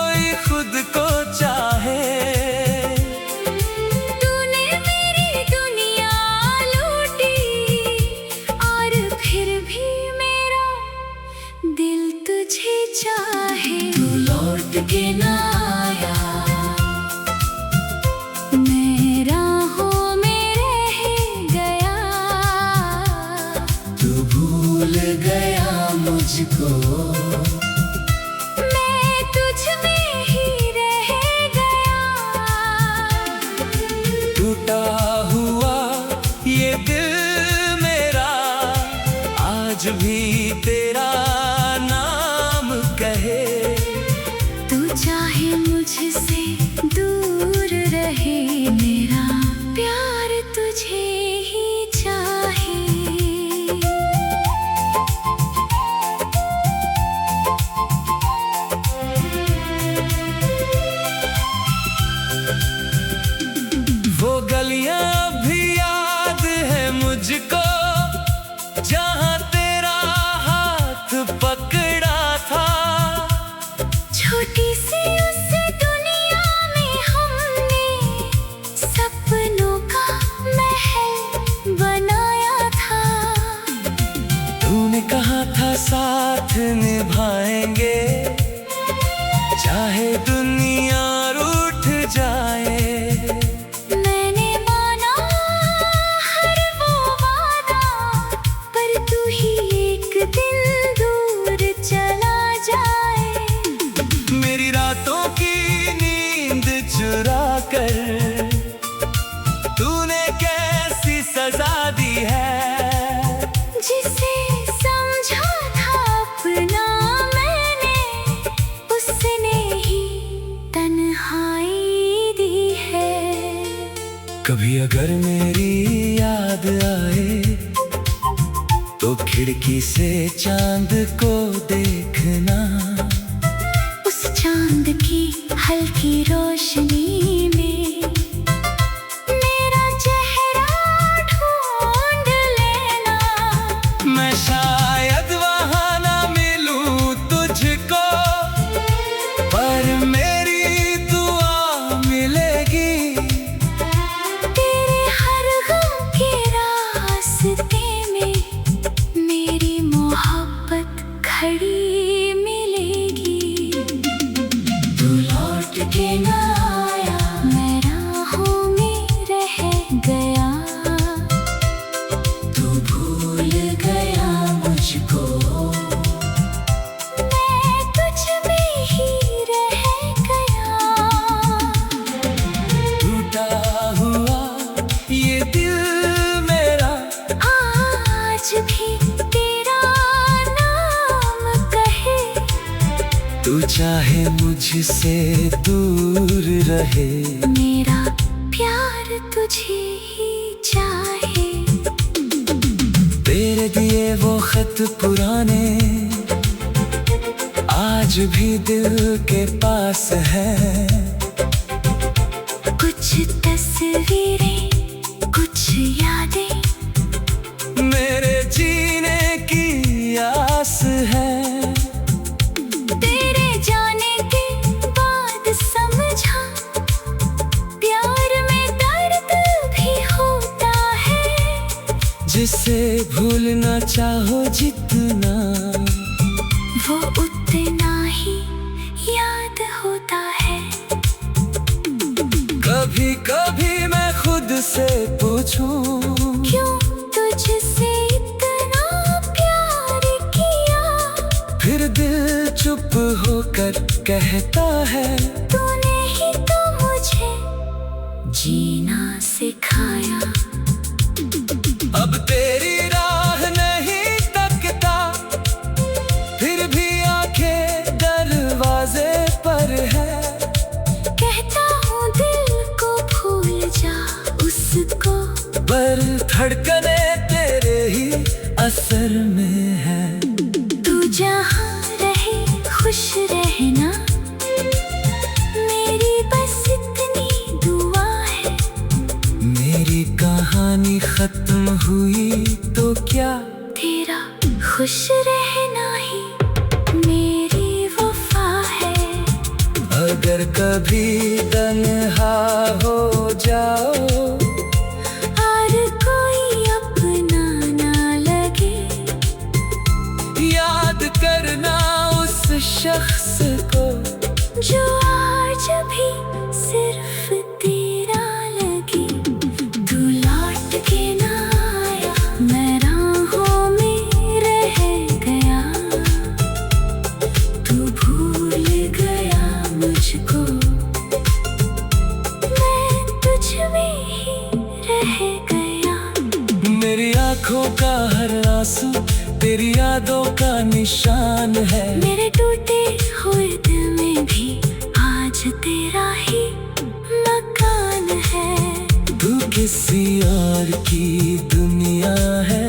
कोई खुद को चाहे। तूने मेरी दुनिया लूटी और फिर भी मेरा दिल तुझे चाहे। तू लौट के ना आया, मैं राहों में रह गया। तू भूल गया मुझको, मैं तुझ में ही रह गया। टूटा हुआ ये दिल मेरा आज भी तेरा नाम कहे। तू चाहे मुझसे दूर रहे, मेरा प्यार तुझे ही चाहे। वो गलियां भी याद है मुझको, जहां तेरा हाथ पकड़ा था। छोटी सी उस दुनिया में हमने सपनों का महल बनाया था। तूने कहा था साथ निभाएंगे, चाहे दुनिया रूठ जाए। मैंने माना हर वो वादा, पर तू ही एक दिन दूर चला जाए। मेरी रातों की नींद चुरा कर तूने कैसी सजा दी है। जिसे समझा था अपना मैंने, उसने ही तन्हाई दी है। कभी अगर मेरी याद आए तो खिड़की से चांद को देखना। उस चांद की हल्की रोशनी में मेरा चेहरा ढूंढ लेना। मैं शायद वहां ना मिलूं तुझको, पर मेरी दुआ मिलेगी। तेरे हर गम के रास्ते में मेरी मोहब्बत खड़ी मिलेगी। तू लौट के ना आया, मैं राहों में रह गया। तू भूल गया मुझको, मैं तुझ में ही रह गया। टूटा हुआ ये दिल मेरा आज भी तेरा नाम कहे। तू चाहे मुझसे दूर रहे। मेरा प्यार तुझे ही चाहे। तेरे दिए वो खत पुराने आज भी दिल के पास है। कुछ तस्वीरें, कुछ यादें, मेरे जीने की आस है। तेरे जाने के बाद समझा प्यार में दर्द भी होता है। जिसे भूलना चाहो जितना, वो उतना ही याद होता है। कभी कभी मैं खुद से पूछूं, क्यों तुझसे इतना प्यार किया। फिर दिल चुप होकर कहता है, तूने ही तो मुझे जीना सिखाया। अब तेरी राह नहीं तकता, फिर भी आंखें दरवाजे पर है। कहता हूँ दिल को भूल जा उसको, पर धड़कने तेरे ही असर में है। तू जहाँ रहे खुश रहना, मेरी बस इतनी दुआ है। मेरी कहानी खत्म हुई तो क्या, तेरा खुश रहना ही मेरी वफा है। अगर कभी तन्हा हो जाओ और कोई अपना ना लगे, याद करना उस शख्स को जो आज भी सिर्फ तेरा लगे। तू लौट के ना आया, मैं राहों में रह गया। तू भूल गया मुझको, मैं तुझ में ही रह गया। मेरी आंखों का हर आंसू तेरी यादों का निशान है। मेरे टूटे हुए दिल में भी आज तेरा ही मकान है। तू किसी और की दुनिया है,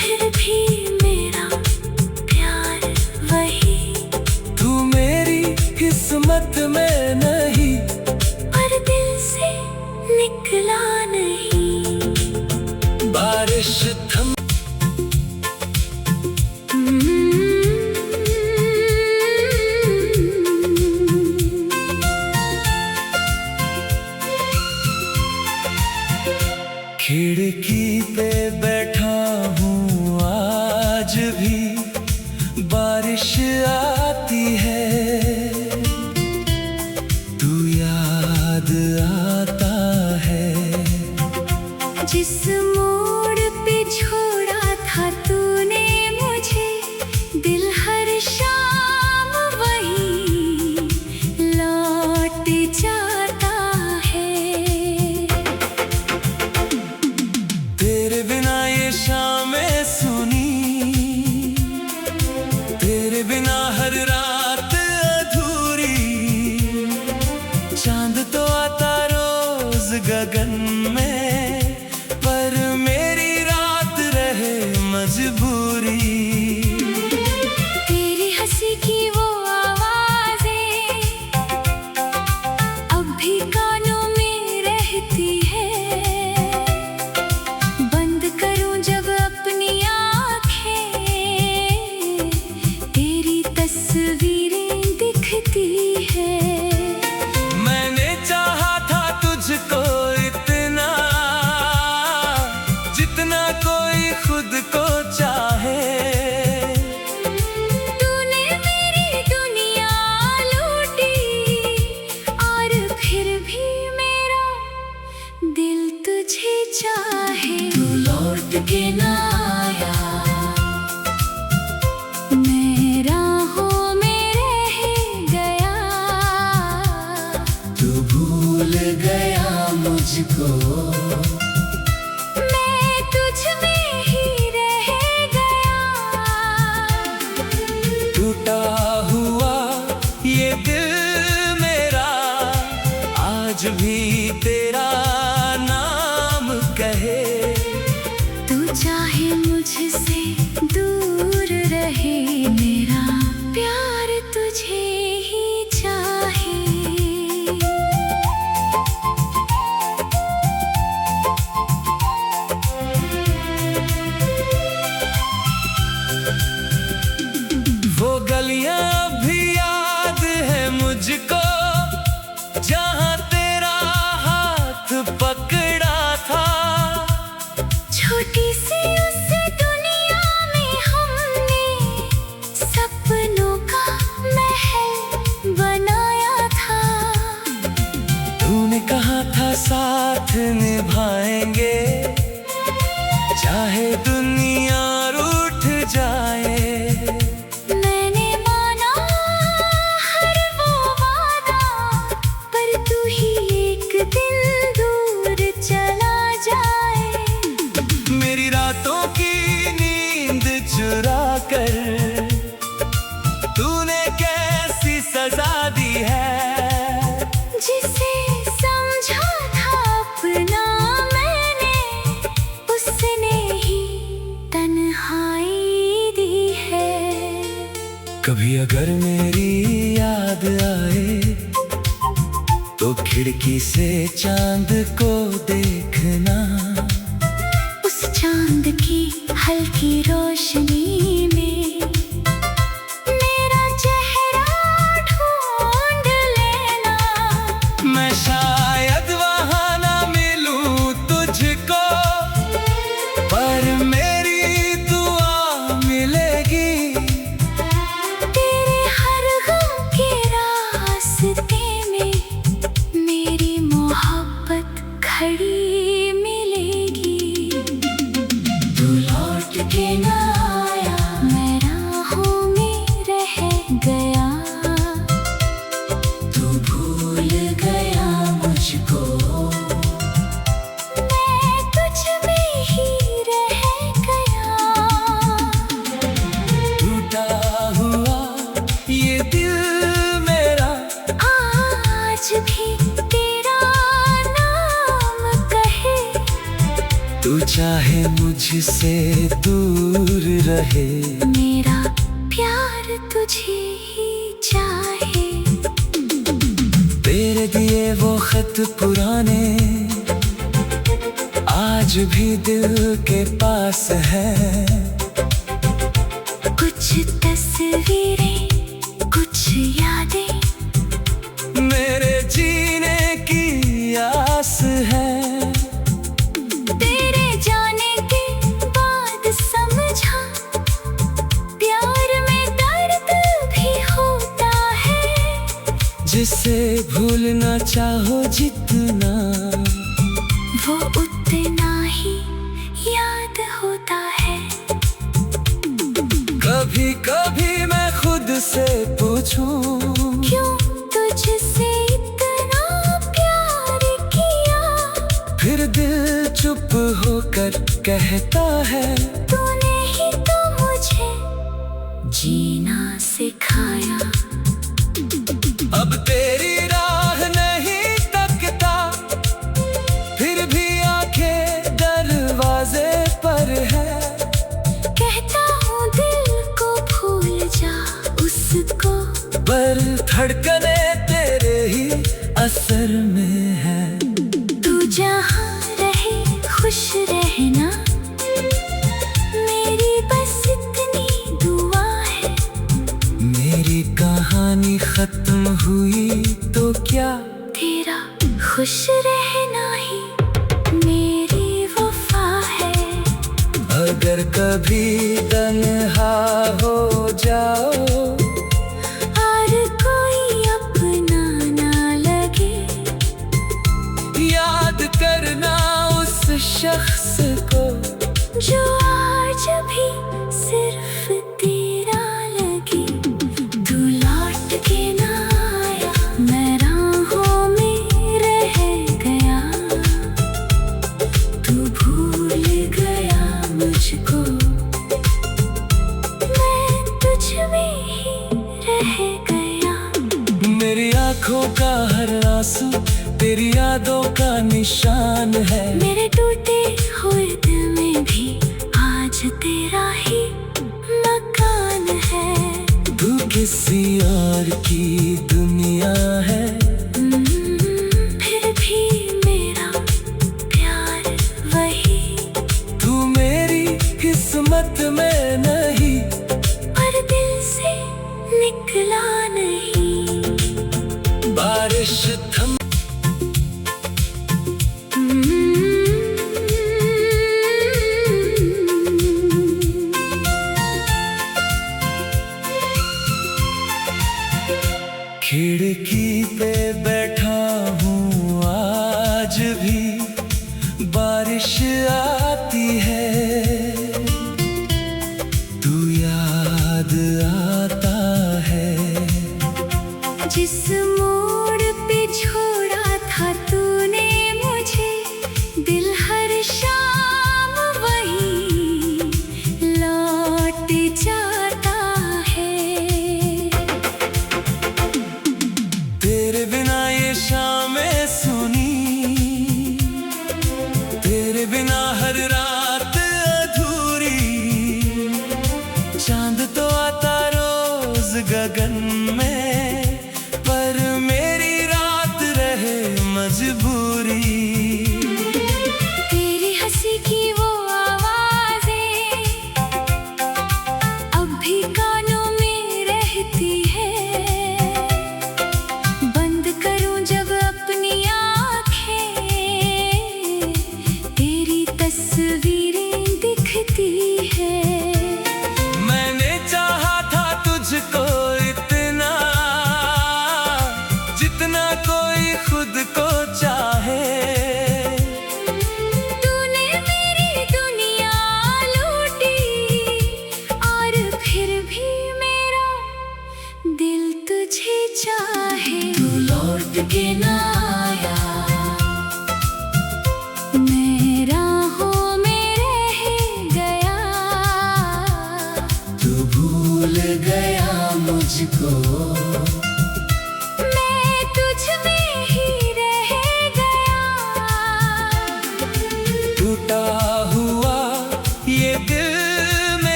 फिर भी मेरा प्यार वही। तू मेरी किस्मत में नहीं, पर दिल से निकला नहीं। बारिश थम खिड़की पे बैठा हूँ आज भी बारिश आती है। तू याद आता है, जिस मोड़ पे छोड़ा था तूने मुझे, दिल हर शाम वही लौट जाता है। तेरे बिना ये शामें सुनी, तेरे बिना हर रात अधूरी। चांद तो आता रोज गगन में, पर मेरी रात रहे मजबूरी। तेरी हंसी की वो आवाजें अब भी कानों में रहती है। बंद करूं जब अपनी आँखें, तेरी तस्वीरें दिखती है। मैंने चाहा था तुझको इतना, जितना कोई खुद को चाहे। तूने मेरी दुनिया लूटी, और फिर भी मेरा दिल तुझे चाहे। तू लौट के ना आया, मैं राहों में रह गया। तू भूल गया मुझको, मैं तुझ में ही रह गया। टूटा हुआ ये दिल मेरा आज भी तेरा नाम कहे। तू चाहे मुझसे दूर रहे, मेरा प्यार तुझे ही चाहे। वो गलियां भी याद है मुझको, जहां तेरा हाथ पकड़ा था। छोटी सी उस दुनिया में हमने सपनों का महल बनाया था। तूने कहा था साथ निभाएंगे, चाहे दुनिया रूठ जाए। मैंने माना हर वो वादा, पर तू ही एक दिन दूर चला जाए। मेरी रातों की नींद चुरा कर तूने कैसी सजा दी है। जिसे समझा था अपना मैंने, उसने ही तन्हाई दी है। कभी अगर मेरी याद आए, तो खिड़की से चांद को देखना। उस चांद की हल्की रोशनी में मेरा चेहरा ढूंढना। चाहे मुझसे दूर रहे, मेरा प्यार तुझे ही चाहे। तेरे दिए वो खत पुराने आज भी दिल के पास है। कुछ तस्वीरें, कुछ यादें, मेरे जीने की आस है। तेरे जाने के बाद समझा, प्यार में दर्द भी होता है। जिसे भूलना चाहो जितना, वो उतना ही याद होता है। कभी कभी मैं खुद से पूछूं, क्यों तुझसे इतना प्यार किया। फिर दिल चुप होकर कहता है, तूने ही तो मुझे जीना सिखाया। अब तेरी राह नहीं तकता, फिर भी आंखें दरवाजे पर है। कहता हूँ दिल को भूल जा उसको, पर धड़कने तेरे ही असर में है। तू जहाँ रहे खुश रहना, मेरी बस इतनी दुआ है। मेरी कहानी खत्म हुई तो क्या, तेरा खुश रहना ही मेरी वफा है। अगर कभी तन्हा हो जाओ, और कोई अपना ना लगे, याद करना उस शख्स को, जो आज भी सिर्फ तेरा लगे। तू लौट के ना आया, मैं राहों में रह गया। तू भूल गया मुझको, मैं तुझ में ही रह गया। मेरी आंखों का हर आंसू तेरी यादों का निशान है। मेरे टूटे हुए दिल में भी आज तेरा ही मकान है। तू किसी और की दुनिया है, फिर भी मेरा प्यार वही। तू मेरी किस्मत में नहीं, पर दिल से निकला नहीं। बारिश थम खिड़की पे बैठा हूँ आज भी बारिश आती है। तू याद आता है, जिस मोड़ पे छोड़ा था तूने मुझे, दिल हर शाम वही लौट जाता है। तेरे बिना ये शामें सुनी, तेरे बिना हर रात अधूरी। चांद तो आता रोज गगन में, पर मेरी रात रहे मजबूरी। तेरी हंसी की वो आवाजें अब भी कानों में रहती है। बंद करूं जब अपनी आँखें, तेरी तस्वीरें दिखती है। मैंने चाहा था तुझको इतना, जितना कोई खुद को चाहे। तूने मेरी दुनिया लूटी, और फिर भी मेरा दिल तुझे चाहे। तू लौट के ना आया, मैं राहों में रह गया। तू भूल गया मुझको, मैं तुझ में ही रह गया। टूटा हुआ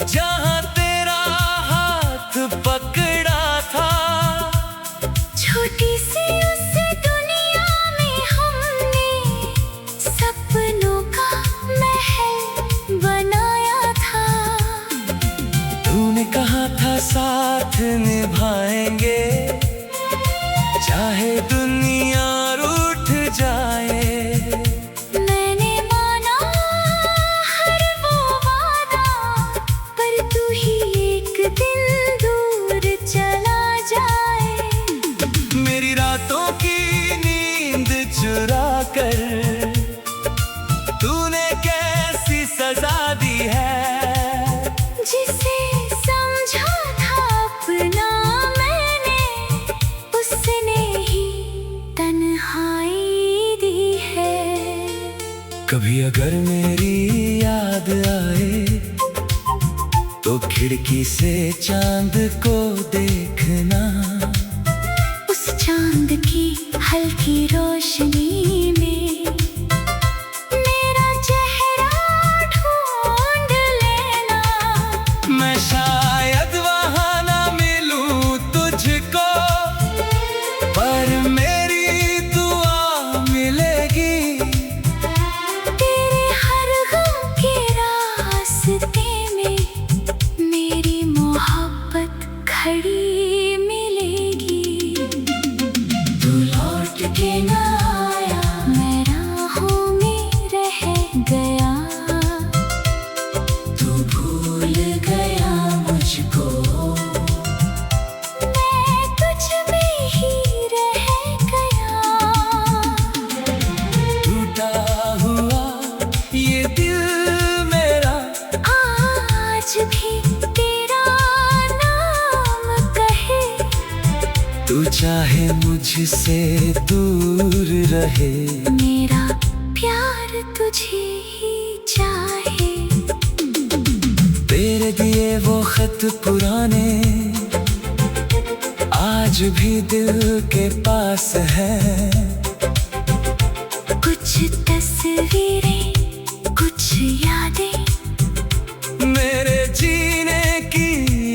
जहाँ तेरा हाथ पकड़ा था। छोटी सी उस दुनिया में हमने सपनों का महल बनाया था। तूने कहा था साथ निभाएंगे, चाहे दुनिया रूठ जाए। मैंने माना हर वो वादा, पर तू ही एक दिन दूर चला जाए। मेरी रातों की नींद चुरा कर तूने कैसी सजा दी है। जिसे समझा था अपना मैंने, उसने ही तन्हाई दी है। कभी अगर मेरी याद आए तो खिड़की से चांद को देखना। उस चांद की हल्की रोशनी में मेरा चेहरा ढूंढ लेना। मैं शायद वहाँ ना मिलूं तुझको, पर मेरी दुआ मिलेगी। तेरे हर गम के रास्ते में मेरी मोहब्बत खड़ी मिलेगी। तू लौट के ना आया, मैं राहों में रह गया। तू भूल गया मुझको, मैं तुझ में ही रह गया। टूटा हुआ ये दिल मेरा आज भी तेरा नाम कहे। तू चाहे मुझसे दूर रहे। मेरा प्यार तुझे ही चाहे। तेरे दिए वो खत पुराने आज भी दिल के पास है। कुछ तस्वीरें, कुछ यादें, मेरे जीने की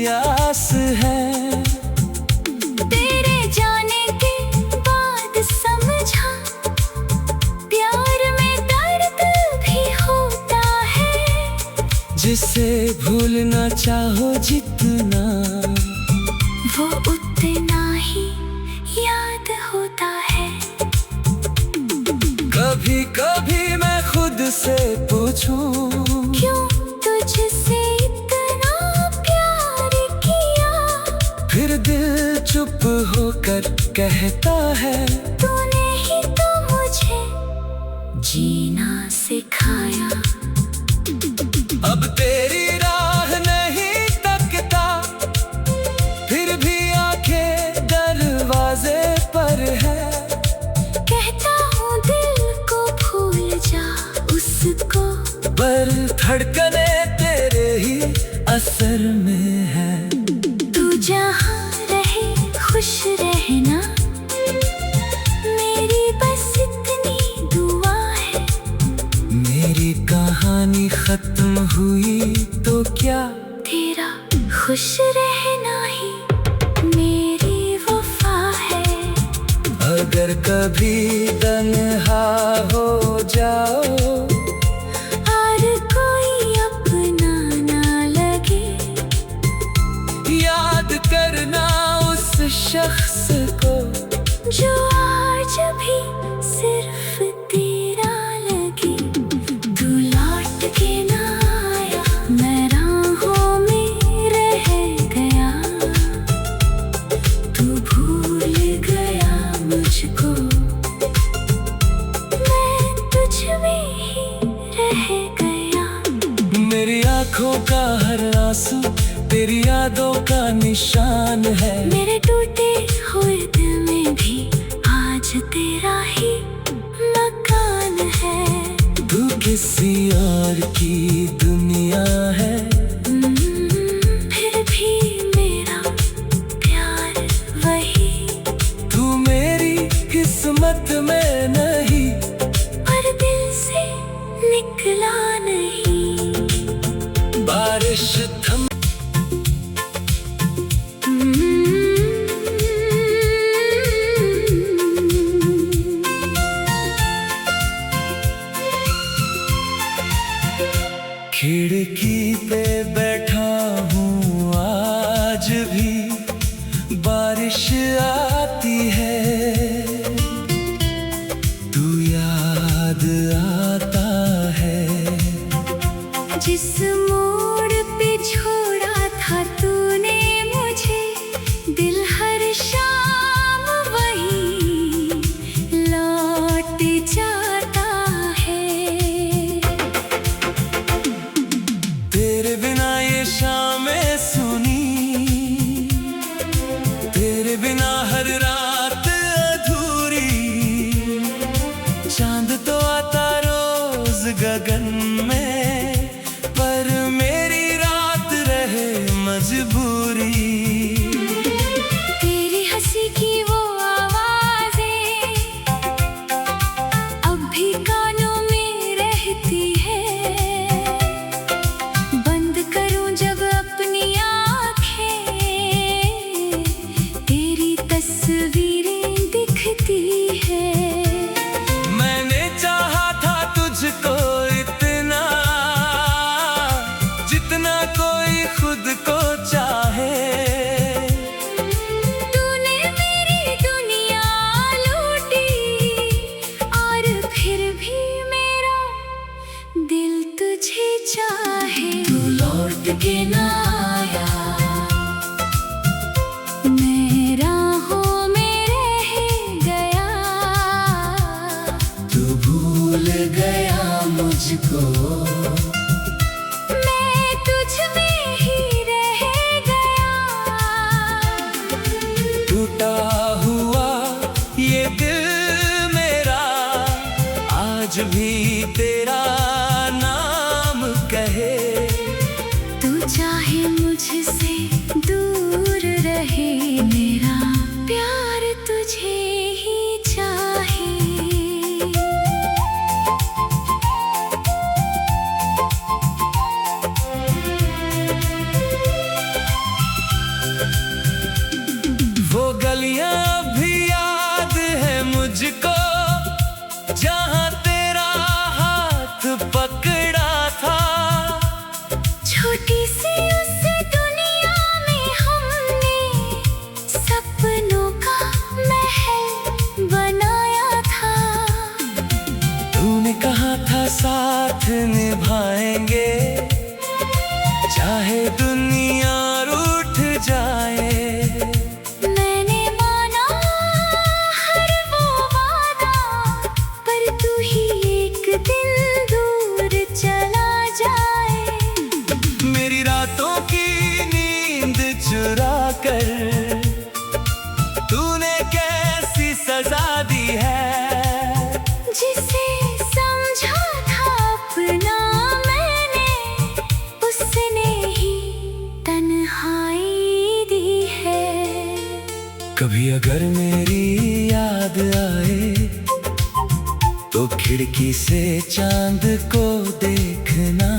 आस है। तेरे जाने के बाद समझा, प्यार में दर्द भी होता है। जिसे भूलना चाहो जितना, वो उतना ही याद होता है। कभी कभी मैं खुद से पूछूं, क्यों तुझसे इतना प्यार किया। फिर दिल चुप होकर कहता है, तूने ही तो मुझे जीना सिखाया। अब तेरी राह नहीं तकता, फिर भी आंखें दरवाजे पर है। कहता हूँ दिल को भूल जा उसको, पर धड़कने तेरे ही असर में है। तू जहाँ रहे खुश रहना, मेरी बस इतनी दुआ है। मेरी कहानी खत्म हुई तो क्या, तेरा खुश रहना ही मेरी वफा है। अगर कभी तन्हा हो जाओ और कोई अपना ना लगे, याद करना उस शख्स को जो आज भी सिर्फ तेरा लगे। तू लौट के ना आया, मैं राहों में रह गया। तू भूल गया मुझको, मैं तुझ में ही रह गया। मेरी आंखों का हर आंसू तेरी यादों का निशान है। मेरे टूटे हुए दिल में भी आज तेरा ही मकान है। तू किसी और की दुनिया है, फिर भी मेरा प्यार वही। तू मेरी किस्मत में नहीं, पर दिल से निकला नहीं। बारिश थम खिड़की पे बैठा हूँ आज भी बारिश आती है, तू याद आता है। जिस मोड़ पे छोड़ा था तूने मुझे, दिल हर शाम वही लौट जाता है। तेरे बिना ये शामें सुनी, तेरे बिना हर रात अधूरी। चांद तो आता रोज गगन में, पर मेरी रात रहे मजबूरी। तेरी हंसी की वो आवाजें अब भी कानों में रहती है। बंद करूं जब अपनी आँखें, तेरी तस्वीरें दिखती है। मैंने चाहा था तुझको इतना, जितना कोई खुद को चाहे। तूने मेरी दुनिया लूटी, और फिर भी मेरा दिल तुझे चाहे। तू लौट के ना आया, मैं राहों में रह गया। तू भूल गया मुझको, मैं तुझ में ही रह गया। टूटा हुआ ये दिल मेरा आज भी तेरा नाम कहे। तू चाहे मुझसे दूर रहे, मेरा प्यार तुझे ही चाहे। वो गलियां भी याद है मुझको, जहां तेरा हाथ पकड़ा था। छोटी सी उस दुनिया में हमने सपनों का महल बनाया था। तूने कहा था साथ निभाएंगे, चाहे दुनिया रूठ जाए। मैंने माना हर वो वादा, पर तू ही एक दिन दूर चला जाए। मेरी रातों की नींद चुरा कर तूने कैसी सजा दी है। जिसे समझा था अपना मैंने, उसने ही तन्हाई दी है। कभी अगर मेरी याद आए, तो खिड़की से चांद को देखना।